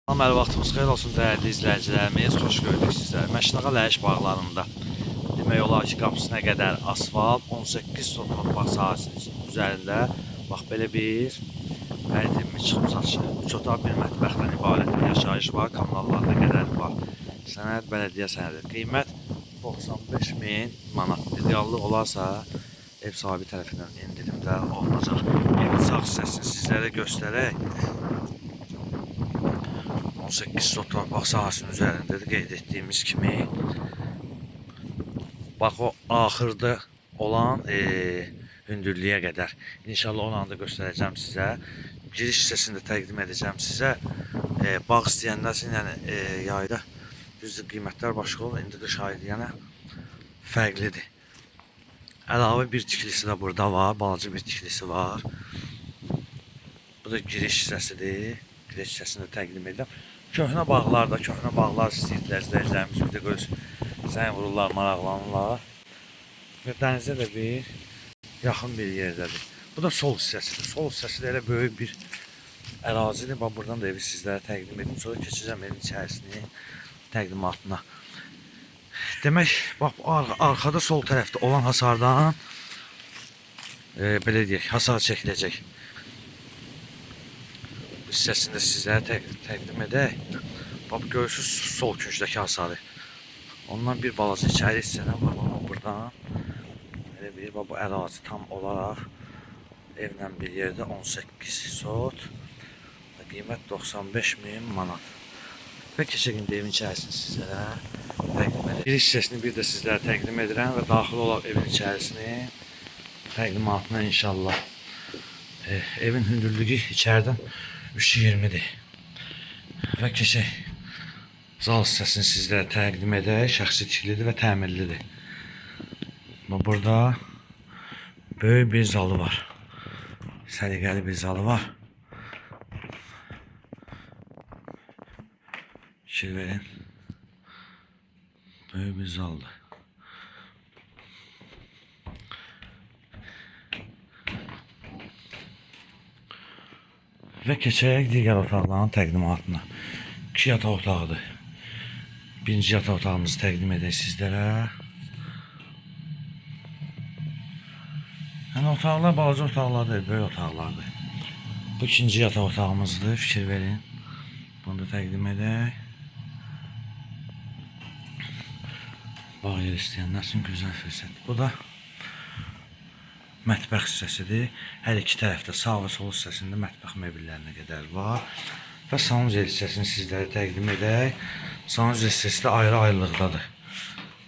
Salam, vaxtınız xeyir olsun dəyərli izləyicilərimiz. Xoş gördük sizləri. Məşnağa Ləhəş bağlarında demək olar ki, qapısına qədər asfalt 18 sot torpaq sahəsinin üzərində bax belə bir ərdimi çıxım satışı. 3 otaq bir mətbəxdən ibarət bir yaşayış var. Kommunallarına qədər var. Sənəd bələdiyyə sənədi. Qiymət 95.000 manat. İdeallıq olarsa ev sahibi tərəfindən endirimlər olunacaq. Evin sağ hissəsini sizlərə göstərək. 18 sot torpaq sahəsinin üzərində də qeyd etdiyimiz kimi bax o axırda olan hündürlüyə qədər inşallah onu da göstərəcəm sizə. Giriş hissəsində təqdim edəcəm sizə. Bağ istəyənlər üçün yəni yayda düzdür qiymətlər başqa olur. İndi qış ayı yəni fərqlidir. Əlavə bir tiklisi də burada var. Balaca bir tiklisi var. Bu da giriş hissəsidir. Giriş hissəsində təqdim edirəm. Köhnə bağlarda, köhnə bağlar istəyirdilər izləyicilərimiz. Bir də görürsünüz, zəng vururlar, maraqlanırlar. Və dənizə də bir yaxın bir yerdədir. Bu da sol hissəsidir. Sol hissəsi də elə böyük bir ərazidir. Bax, buradan da evi sizlərə təqdim edim. Sonra keçəcəm evin içərisini təqdimatına. Demək, bax, arxada sol tərəfdə olan hasardan belə deyək, hasar çəkiləcək. Hissəsində sizlərə təqdim edək. Bax, görürsünüz sol küncdəki hasarı. Ondan bir balaca içəri hissədən var. Buradan elə bir bu ərazi tam olaraq evlə bir yerdə 18 sot. Qiymət 95.000 manat. Və keçək indi evin içərisini sizlərə təqdim edək. Bir hissəsini bir də sizlərə təqdim edirəm və daxil olaq evin içərisini təqdimatına inşallah. Evin hündürlüyü içəridən 3.20'dir. Və keçək zal hissəsini sizlərə təqdim edək. Şəxsi tiklidir və təmirlidir. Burada böyük bir zalı var. Səliqəli bir zalı var. Fikir verin. Böyük bir zaldır. Və keçək digər otaqların təqdimatına. 2 yataq otağıdır. Birinci yataq otağımızı təqdim edək sizlərə. Yəni otaqlar balaca otaqlar deyil, böyük otaqlardır. Bu ikinci yataq otağımızdır, fikir verin. Bunu da təqdim edək. Bağ yer istəyənlər üçün gözəl fürsət. Bu da mətbəx hissəsidir. Hər iki tərəfdə sağ və sol hissəsində mətbəx mebellərinə qədər var. Və sanuzel hissəsini sizlərə təqdim edək. Sanuzel hissəsi də ayrı-ayrılıqdadır.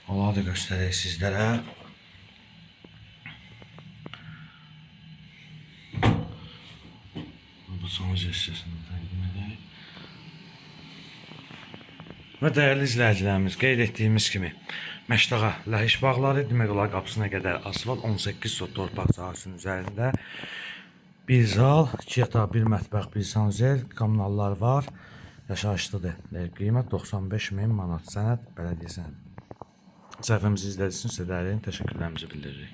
Onları da göstərək sizlərə. Bu sanuzel hissəsini təqdim edək. Və dəyərli izləyicilərimiz, qeyd etdiyimiz kimi Məşdağa Ləhəş bağları demək olar qapısına qədər asfalt 18 sot torpaq sahəsinin üzərində bir zal, 2 yataq, bir mətbəx, bir sanuzel, kommunallar var. Yaşayışlıdır. Qiymət 95.000 manat. Sənəd bələdiyyə sənədi. Səhifəmizi izlədiyiniz üçün sizə dərin təşəkkürlərimizi bildiririk.